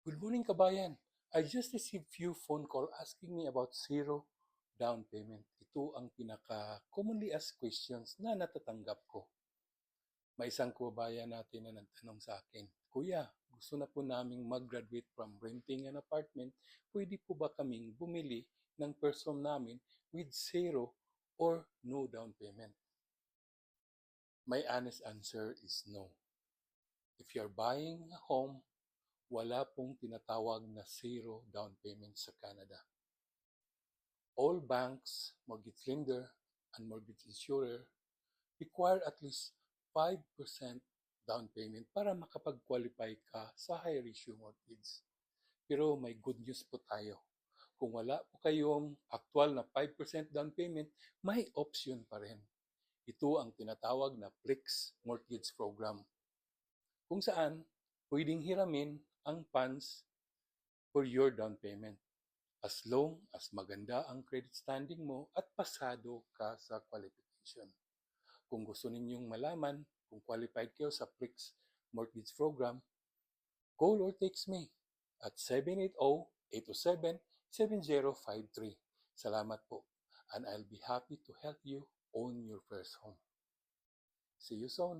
Good morning, kabayan. I just received few phone call asking me about zero down payment. Ito ang pinaka-commonly asked questions na natatanggap ko. May isang kabayan natin na nagtanong sa akin, Kuya, gusto na po naming mag-graduate from renting an apartment. Pwede po ba kaming bumili ng first home namin with zero or no down payment? My honest answer is no. If you're buying a home, wala pong tinatawag na zero down payment sa Canada. All banks, mortgage lender, and mortgage insurer require at least 5% down payment para makapag-qualify ka sa high ratio mortgage. Pero may good news po tayo. Kung wala po kayong actual na 5% down payment, may option pa rin. Ito ang tinatawag na Flex Mortgage Program, kung saan pwedeng hiramin ang funds for your down payment as long as maganda ang credit standing mo at pasado ka sa qualification. Kung gusto ninyong malaman kung qualified kayo sa Flex Mortgage Program, call or text me at 780-807-7053. Salamat po, and I'll be happy to help you own your first home. See you soon.